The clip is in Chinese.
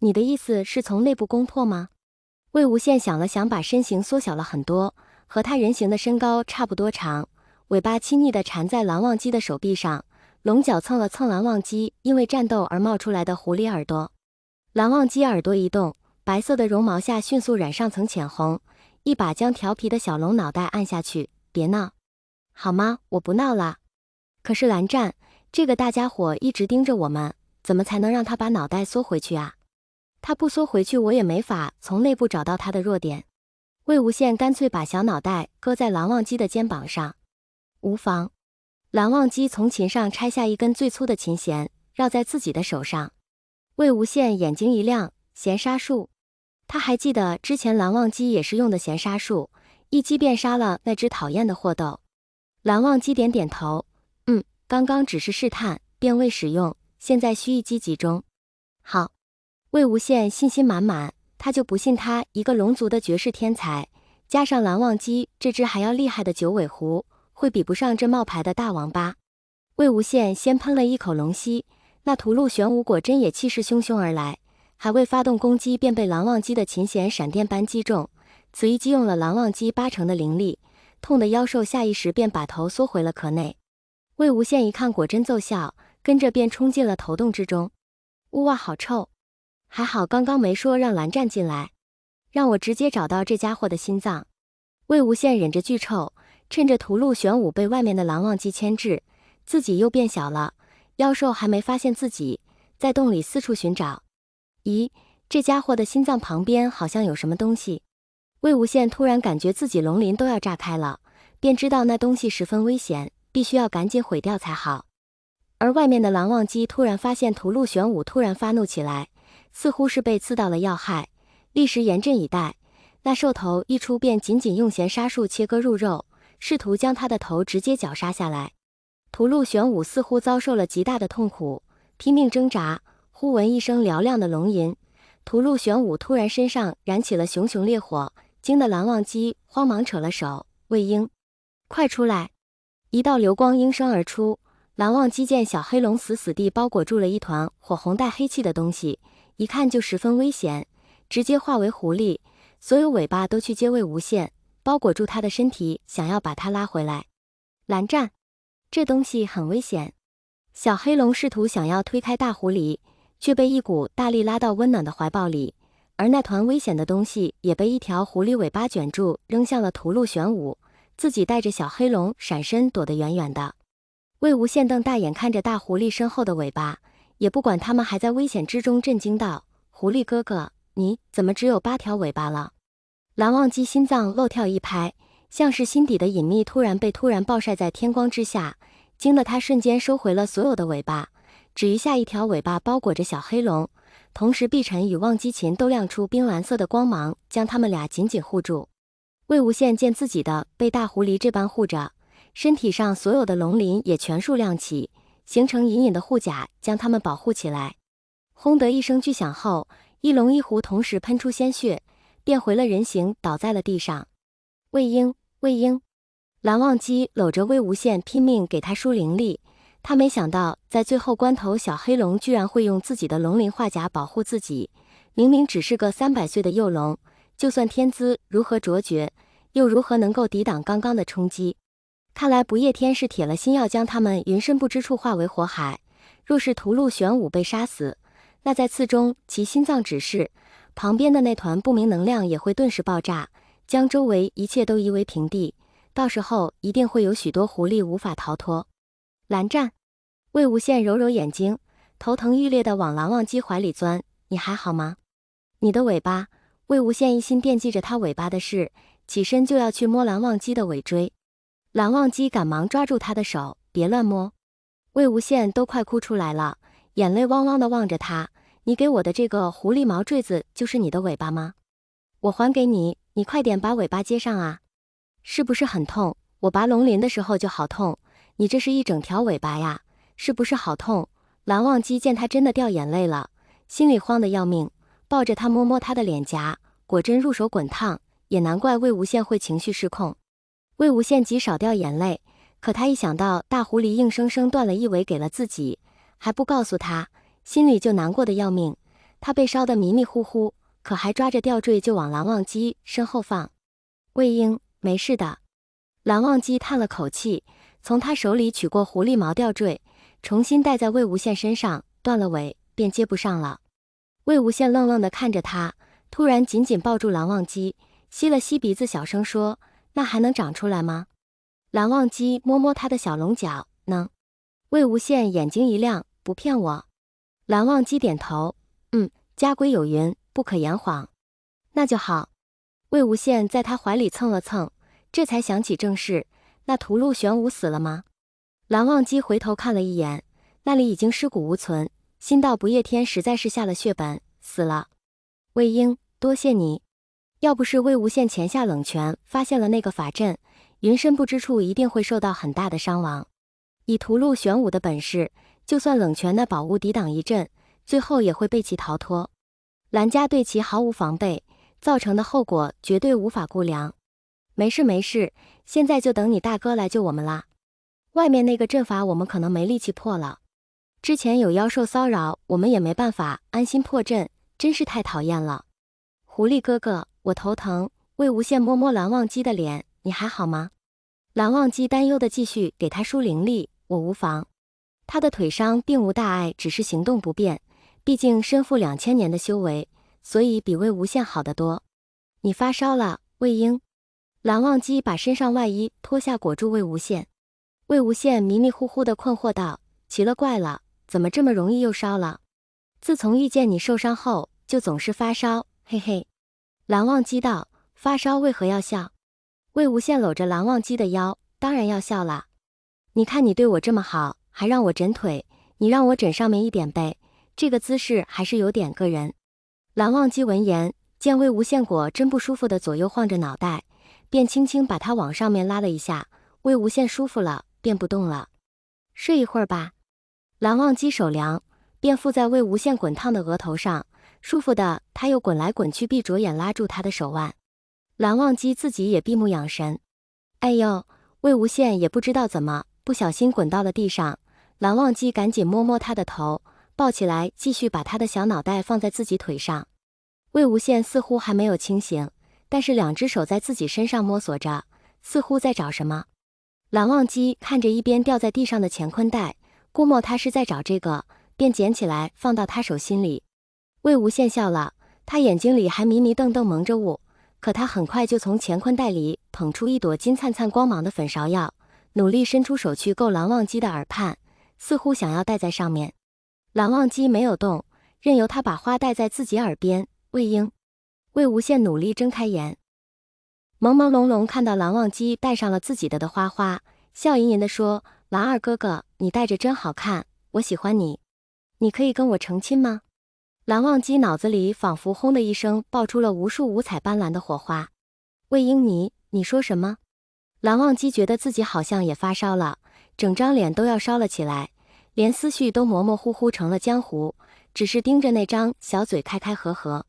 你的意思是从内部攻破吗？魏无羡想了想，把身形缩小了很多，和他人形的身高差不多长，尾巴亲昵地缠在蓝忘机的手臂上，龙角蹭了蹭蓝忘机因为战斗而冒出来的狐狸耳朵。蓝忘机耳朵一动，白色的绒毛下迅速染上层浅红，一把将调皮的小龙脑袋按下去。别闹，好吗？我不闹了。可是蓝湛，这个大家伙一直盯着我们，怎么才能让他把脑袋缩回去啊？他不缩回去，我也没法从内部找到他的弱点。魏无羡干脆把小脑袋搁在蓝忘机的肩膀上。无妨。蓝忘机从琴上拆下一根最粗的琴弦，绕在自己的手上。魏无羡眼睛一亮，弦杀术。他还记得之前蓝忘机也是用的弦杀术，一击便杀了那只讨厌的货斗。蓝忘机点点头，刚刚只是试探，便未使用，现在需一击即中。好。魏无羡信心满满，他就不信他一个龙族的绝世天才，加上蓝忘机这只还要厉害的九尾狐，会比不上这冒牌的大王八。魏无羡先喷了一口龙息，那屠戮玄武果真也气势汹汹而来，还未发动攻击便被蓝忘机的琴弦闪电般击中，此一击用了蓝忘机80%的灵力，痛的妖兽下意识便把头缩回了壳内。魏无羡一看果真奏效，跟着便冲进了头洞之中。哇，好臭！还好刚刚没说让蓝湛进来，让我直接找到这家伙的心脏。魏无羡忍着巨臭，趁着屠戮玄武被外面的蓝忘机牵制，自己又变小了，妖兽还没发现自己，在洞里四处寻找。咦，这家伙的心脏旁边好像有什么东西。魏无羡突然感觉自己龙鳞都要炸开了，便知道那东西十分危险，必须要赶紧毁掉才好。而外面的蓝忘机突然发现屠戮玄武突然发怒起来，似乎是被刺到了要害，立时严阵以待。那兽头一出便紧紧用弦杀术切割入肉，试图将他的头直接绞杀下来。屠戮玄武似乎遭受了极大的痛苦，拼命挣扎，忽闻一声嘹亮的龙吟，屠戮玄武突然身上燃起了熊熊烈火，惊得蓝忘机慌忙扯了手。魏婴，快出来！一道流光应声而出，蓝忘机见小黑龙死死地包裹住了一团火红带黑气的东西，一看就十分危险，直接化为狐狸，所有尾巴都去接魏无羡，包裹住他的身体，想要把他拉回来。蓝湛，这东西很危险。小黑龙试图想要推开大狐狸，却被一股大力拉到温暖的怀抱里，而那团危险的东西也被一条狐狸尾巴卷住，扔向了屠戮玄武，自己带着小黑龙闪身躲得远远的。魏无羡瞪大眼看着大狐狸身后的尾巴，也不管他们还在危险之中，震惊道：狐狸哥哥，你怎么只有8条尾巴了？蓝忘机心脏漏跳一拍，像是心底的隐秘突然暴晒在天光之下，惊得他瞬间收回了所有的尾巴，只余下一条尾巴包裹着小黑龙，同时碧晨与忘机琴都亮出冰蓝色的光芒，将他们俩紧紧护住。魏无羡见自己的被大狐狸这般护着，身体上所有的龙鳞也全数亮起，形成隐隐的护甲，将他们保护起来。轰的一声巨响后，一龙一狐同时喷出鲜血，变回了人形，倒在了地上。魏婴，魏婴！蓝忘机搂着魏无羡拼命给他输灵力，他没想到在最后关头，小黑龙居然会用自己的龙鳞化甲保护自己。明明只是个300岁的幼龙，就算天资如何卓绝，又如何能够抵挡刚刚的冲击？看来不夜天是铁了心要将他们云深不知处化为火海。若是屠戮玄武被杀死，那在刺中其心脏指示，旁边的那团不明能量也会顿时爆炸，将周围一切都夷为平地。到时候一定会有许多狐狸无法逃脱。蓝湛，魏无羡揉揉眼睛，头疼欲裂地往蓝忘机怀里钻。你还好吗？你的尾巴。魏无羡一心惦记着他尾巴的事，起身就要去摸蓝忘机的尾椎。蓝忘机赶忙抓住他的手，别乱摸。魏无羡都快哭出来了，眼泪汪汪地望着他。你给我的这个狐狸毛坠子就是你的尾巴吗？我还给你，你快点把尾巴接上啊！是不是很痛？我拔龙鳞的时候就好痛，你这是一整条尾巴呀，是不是好痛？蓝忘机见他真的掉眼泪了，心里慌得要命，抱着他摸摸他的脸颊，果真入手滚烫，也难怪魏无羡会情绪失控。魏无羡急少掉眼泪，可他一想到大狐狸硬生生断了一尾给了自己，还不告诉他，心里就难过的要命。他被烧得迷迷糊糊，可还抓着吊坠就往蓝忘机身后放。魏婴，没事的。蓝忘机叹了口气，从他手里取过狐狸毛吊坠，重新戴在魏无羡身上，断了尾便接不上了。魏无羡愣愣地看着他，突然紧紧抱住蓝忘机，吸了吸鼻子，小声说：“那还能长出来吗？”蓝忘机摸摸他的小龙角，能。魏无羡眼睛一亮，不骗我。蓝忘机点头，家规有云，不可言谎。那就好。魏无羡在他怀里蹭了蹭，这才想起正事，那屠戮玄武死了吗？蓝忘机回头看了一眼，那里已经尸骨无存，心道不夜天实在是下了血本，死了。魏婴，多谢你。要不是魏无羡前下冷泉发现了那个法阵，云深不知处一定会受到很大的伤亡。以屠戮玄武的本事，就算冷泉那宝物抵挡一阵，最后也会被其逃脱。蓝家对其毫无防备，造成的后果绝对无法估量。没事没事，现在就等你大哥来救我们啦。外面那个阵法我们可能没力气破了，之前有妖兽骚扰，我们也没办法安心破阵，真是太讨厌了。狐狸哥哥，我头疼。魏无羡摸摸蓝忘机的脸，你还好吗？蓝忘机担忧地继续给他输灵力，我无妨。他的腿伤并无大碍，只是行动不便，毕竟身负2000年的修为，所以比魏无羡好得多。你发烧了，魏婴。蓝忘机把身上外衣脱下裹住魏无羡。魏无羡迷迷糊糊地困惑道：奇了怪了，怎么这么容易又烧了？自从遇见你受伤后，就总是发烧，嘿嘿。蓝忘机道：发烧为何要笑？魏无羡搂着蓝忘机的腰，当然要笑啦。你看你对我这么好，还让我枕腿，你让我枕上面一点呗，这个姿势还是有点个人。蓝忘机闻言，见魏无羡果真不舒服的左右晃着脑袋，便轻轻把他往上面拉了一下。魏无羡舒服了，便不动了。睡一会儿吧。蓝忘机手凉，便附在魏无羡滚烫的额头上，舒服的他又滚来滚去，闭着眼拉住他的手腕。蓝忘机自己也闭目养神。哎呦，魏无羡也不知道怎么不小心滚到了地上，蓝忘机赶紧摸摸他的头，抱起来继续把他的小脑袋放在自己腿上。魏无羡似乎还没有清醒，但是2只手在自己身上摸索着，似乎在找什么。蓝忘机看着一边掉在地上的乾坤袋，估摸他是在找这个，便捡起来放到他手心里。魏无羡笑了，他眼睛里还迷迷瞪瞪蒙着雾，可他很快就从乾坤袋里捧出一朵金灿灿光芒的粉芍药，努力伸出手去够蓝忘机的耳畔，似乎想要戴在上面。蓝忘机没有动，任由他把花戴在自己耳边。魏婴。魏无羡努力睁开眼，朦朦胧胧看到蓝忘机戴上了自己的花花，笑吟吟地说：蓝二哥哥，你戴着真好看，我喜欢你，你可以跟我成亲吗？蓝忘机脑子里仿佛轰的一声爆出了无数五彩斑斓的火花。魏婴，你说什么？蓝忘机觉得自己好像也发烧了，整张脸都要烧了起来，连思绪都模模糊糊成了浆糊，只是盯着那张小嘴开开合合。